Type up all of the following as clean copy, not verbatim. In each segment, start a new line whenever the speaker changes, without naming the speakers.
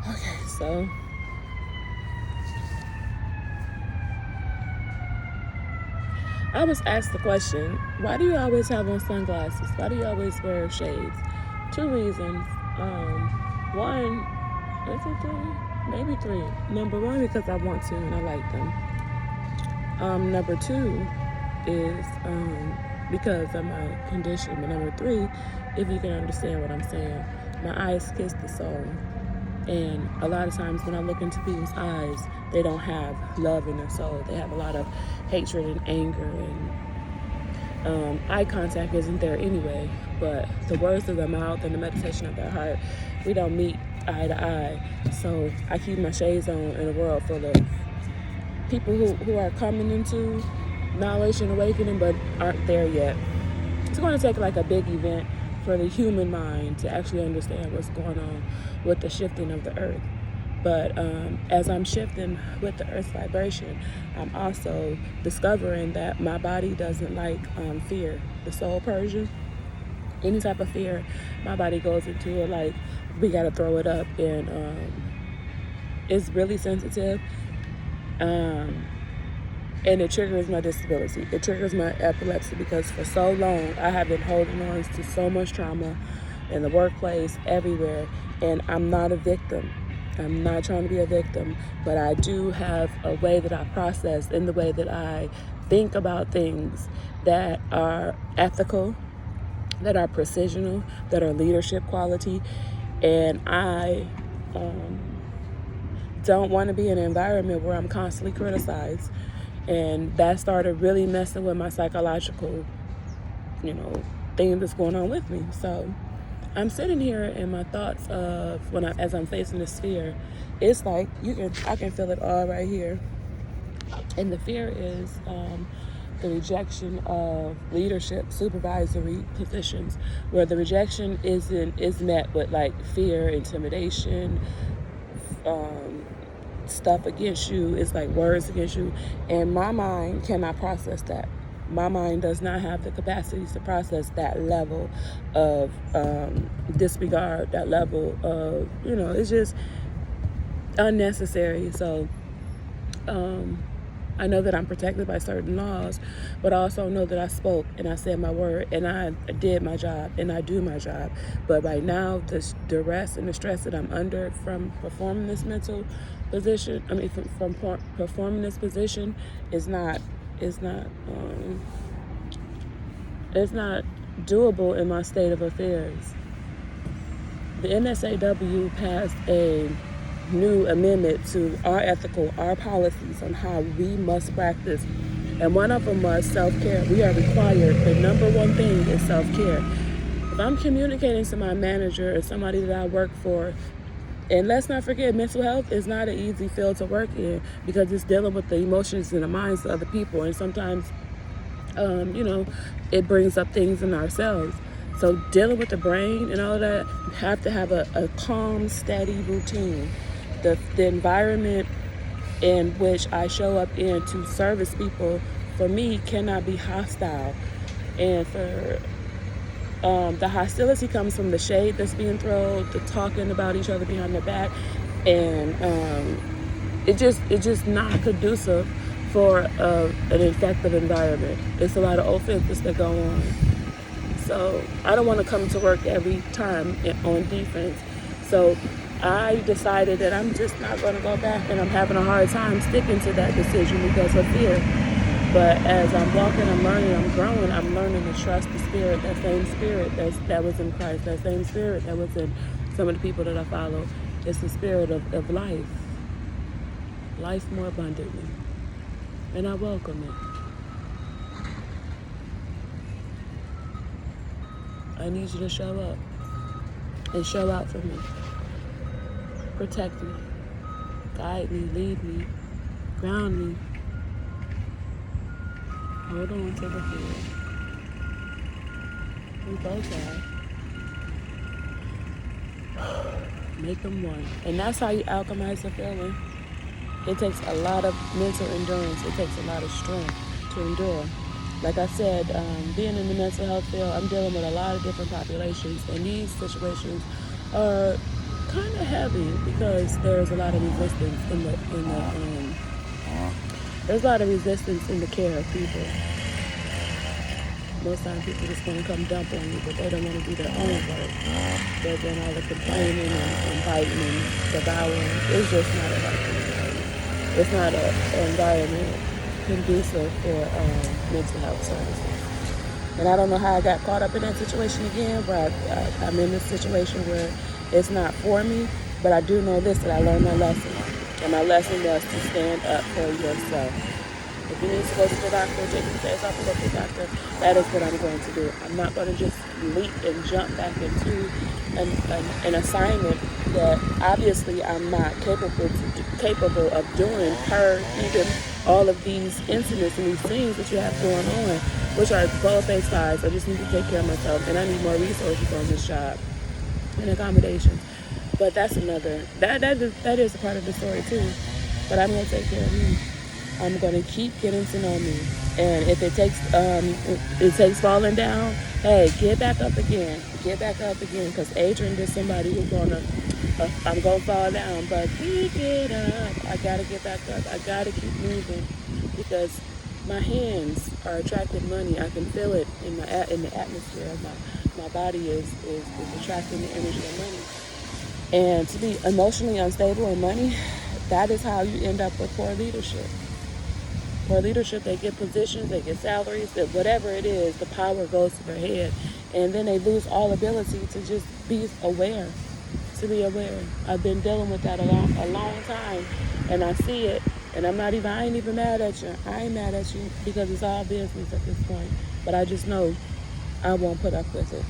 Okay, so I was asked the question, why do you always have on sunglasses? Why do you always wear shades? Two reasons. One, is it three? Maybe three. Number one, because I want to and I like them. Number two is because of my condition. But number three, if you can understand what I'm saying, my eyes kiss the soul. And a lot of times when I look into people's eyes, they don't have love in their soul. They have a lot of hatred and anger, and eye contact isn't there anyway. But the words of their mouth and the meditation of their heart, we don't meet eye to eye. So I keep my shades on in a world full of people who are coming into knowledge and awakening but aren't there yet. It's going to take like a big event for the human mind to actually understand what's going on with the shifting of the earth. But as I'm shifting with the earth's vibration, I'm also discovering that my body doesn't like fear, the soul purging. Any type of fear, my body goes into it like we got to throw it up, and it's really sensitive. And it triggers my disability. It triggers my epilepsy because for so long I have been holding on to so much trauma in the workplace, everywhere, and I'm not a victim. I'm not trying to be a victim, but I do have a way that I process in the way that I think about things that are ethical, that are precisional, that are leadership quality, and I don't want to be in an environment where I'm constantly criticized. And that started really messing with my psychological, thing that's going on with me. So I'm sitting here in my thoughts of as I'm facing this fear, it's like I can feel it all right here. And the fear is the rejection of leadership, supervisory positions, where the rejection is met with like fear, intimidation, stuff against you. It's like words against you, and my mind cannot process that. My mind does not have the capacities to process that level of disregard, that level of, it's just unnecessary. So I know that I'm protected by certain laws, but I also know that I spoke and I said my word and I did my job and I do my job. But right now, the duress and the stress that I'm under from performing this mental position, from performing this position is not doable in my state of affairs. The NSAW passed a new amendment to our policies on how we must practice. And one of them was self-care. We are required, the number one thing is self-care. If I'm communicating to my manager or somebody that I work for, and let's not forget, mental health is not an easy field to work in because it's dealing with the emotions and the minds of other people. And sometimes, it brings up things in ourselves. So dealing with the brain and all of that, you have to have a calm, steady routine. The environment in which I show up in to service people, for me, cannot be hostile. And for the hostility comes from the shade that's being thrown, the talking about each other behind their back, and it's just not conducive for an effective environment. It's a lot of offenses that go on. So I don't want to come to work every time on defense. So I decided that I'm just not going to go back, and I'm having a hard time sticking to that decision because of fear. But as I'm walking, I'm learning, I'm growing, I'm learning to trust the spirit, that same spirit that was in Christ, that same spirit that was in some of the people that I follow. It's the spirit of life more abundantly. And I welcome it. I need you to show up and show out for me. Protect me, guide me, lead me, ground me. Hold on to the fear. We both are. Make them one. And that's how you alchemize the feeling. It takes a lot of mental endurance. It takes a lot of strength to endure. Like I said, being in the mental health field, I'm dealing with a lot of different populations, and these situations are kind of heavy because there's a lot of resistance there's a lot of resistance in the care of people. Most times people just want to come dump on you, but they don't want to do their own work. They're doing all the complaining and biting and devouring. It's just not a healthy environment. It's not an environment conducive for mental health services. And I don't know how I got caught up in that situation again, but I'm in this situation where it's not for me, but I do know this, that I learned my lesson. And my lesson was to stand up for yourself. If you need to go to the doctor, Jason says I'll go to the doctor, that is what I'm going to do. I'm not going to just leap and jump back into an assignment that obviously I'm not capable of doing per even all of these incidents and these things that you have going on, which are both-based sides. I just need to take care of myself, and I need more resources on this job and accommodations. But that's another, that is a part of the story too. But I'm going to take care of me. I'm going to keep getting to know me. And if it takes falling down, hey, get back up again. Get back up again. Because Adrian is somebody who's I'm going to fall down, but pick it up. I got to get back up. I got to keep moving because my hands are attracting money. I can feel it in the atmosphere. My body is attracting the energy of money. And to be emotionally unstable in money, that is how you end up with poor leadership. Poor leadership, they get positions, they get salaries, that whatever it is, the power goes to their head. And then they lose all ability to just be aware, I've been dealing with that a long time, and I see it. And I ain't even mad at you. I ain't mad at you because it's all business at this point. But I just know I won't put up with it.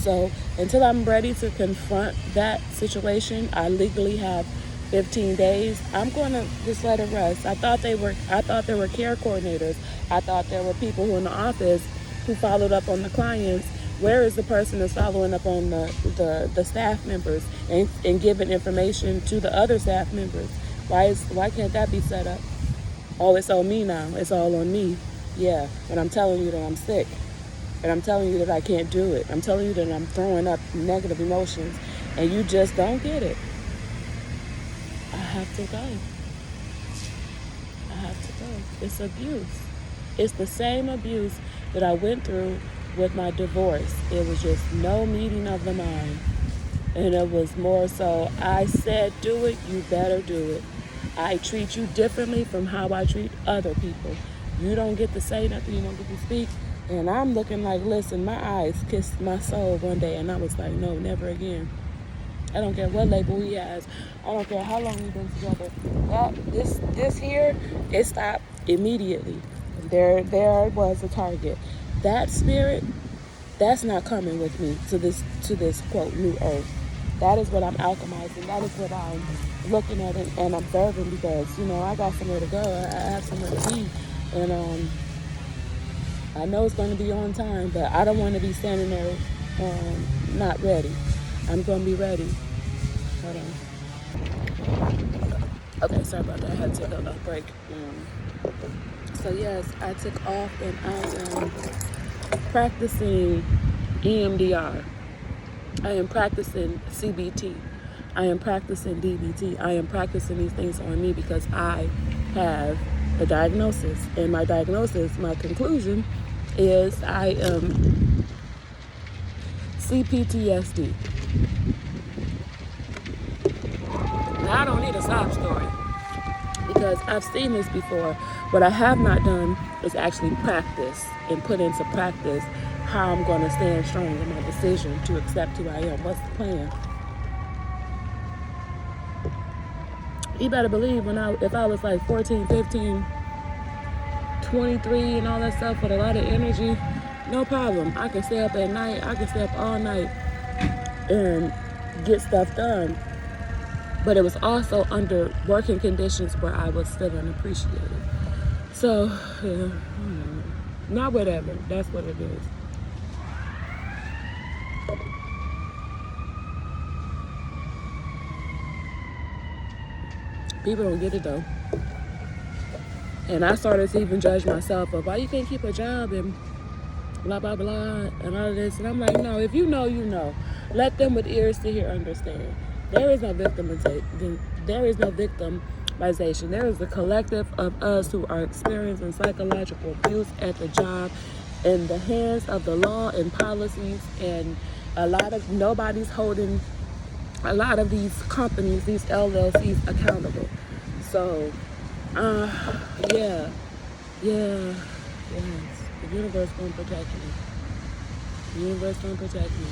So until I'm ready to confront that situation, I legally have 15 days. I'm going to just let it rest. I thought there were care coordinators. I thought there were people who in the office who followed up on the clients. Where is the person that's following up on the staff members and giving information to the other staff members? Why can't that be set up? Oh, it's on me now. It's all on me. Yeah, but I'm telling you that I'm sick. And I'm telling you that I can't do it. I'm telling you that I'm throwing up negative emotions, and you just don't get it. I have to go. It's abuse. It's the same abuse that I went through with my divorce. It was just no meeting of the mind. And it was more so, I said do it, you better do it. I treat you differently from how I treat other people. You don't get to say nothing, you don't get to speak. And I'm looking like, listen, my eyes kissed my soul one day, and I was like, no, never again. I don't care what label he has. I don't care how long we've been together. This here, it stopped immediately. There was a target. That spirit, that's not coming with me to this quote new earth. That is what I'm alchemizing. That is what I'm looking at and observing because I got somewhere to go. I have somewhere to be, and I know it's going to be on time, but I don't want to be standing there not ready. I'm going to be ready. Hold on. Okay, sorry about that. I had to take a break. So yes, I took off and I am practicing EMDR. I am practicing CBT. I am practicing DBT. I am practicing these things on me because I have a diagnosis. And my diagnosis, my conclusion is I am CPTSD. Now I don't need a sob story because I've seen this before. What I have not done is actually practice and put into practice how I'm going to stand strong in my decision to accept who I am. What's the plan? You better believe if I was like 14, 15, 23 and all that stuff with a lot of energy, no problem. I can stay up at night. I can stay up all night and get stuff done. But it was also under working conditions where I was feeling appreciated. So, yeah, not whatever. That's what it is. People don't get it though. And I started to even judge myself of why you can't keep a job and blah, blah, blah, and all of this. And I'm like, no, if you know, you know. Let them with ears to hear understand. There is no victimization. There is no victimization. There is a collective of us who are experiencing psychological abuse at the job, in the hands of the law and policies, and nobody's holding a lot of these companies, these LLCs, accountable. So, yeah, yeah, yes. The universe gonna protect me. The universe gonna protect me.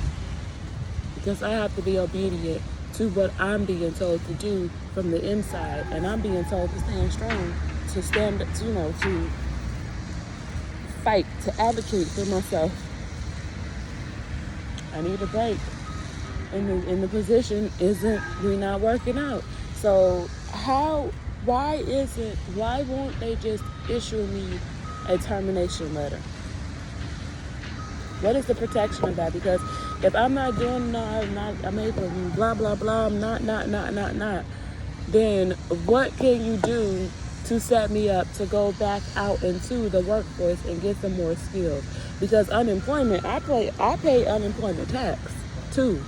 Because I have to be obedient to what I'm being told to do from the inside, and I'm being told to stand strong, to stand, to fight, to advocate for myself. I need a break, and the position isn't. We're not working out. So why won't they just issue me a termination letter? What is the protection of that? Because if I'm not doing, I'm able, blah, blah, blah, I'm not, then what can you do to set me up to go back out into the workforce and get some more skills? Because unemployment, I pay unemployment tax too.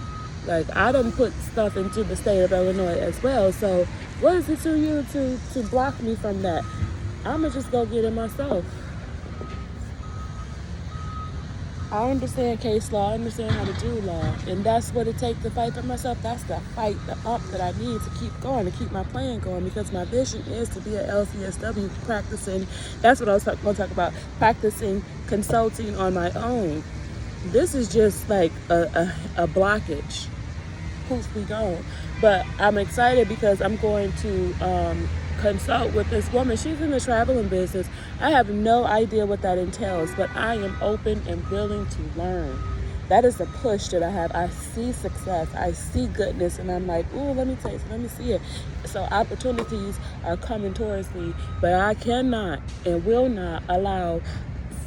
Like, I done put stuff into the state of Illinois as well. So what is it to you to block me from that? I'ma just go get it myself. I understand case law, I understand how to do law, and that's what it takes to fight for myself. That's the fight, the up that I need to keep going, to keep my plan going, because my vision is to be an LCSW practicing. That's what I was going to talk about, practicing consulting on my own. This is just like a blockage. Poof, we gone. But I'm excited because I'm going to consult with this woman. She's in the traveling business. I have no idea what that entails, but I am open and willing to learn. That is the push that I have. I see success, I see goodness, and I'm like, ooh, let me taste it, let me see it. So opportunities are coming towards me, but I cannot and will not allow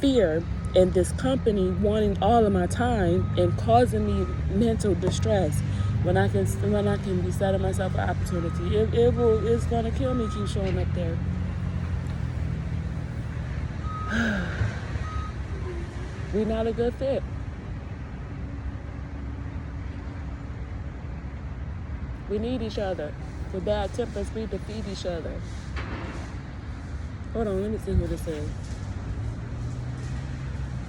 fear and this company wanting all of my time and causing me mental distress when I can be setting myself an opportunity. It's gonna kill me keep showing up there. We're not a good fit. We need each other. With bad tempers, we defeat each other. Hold on, let me see who this is.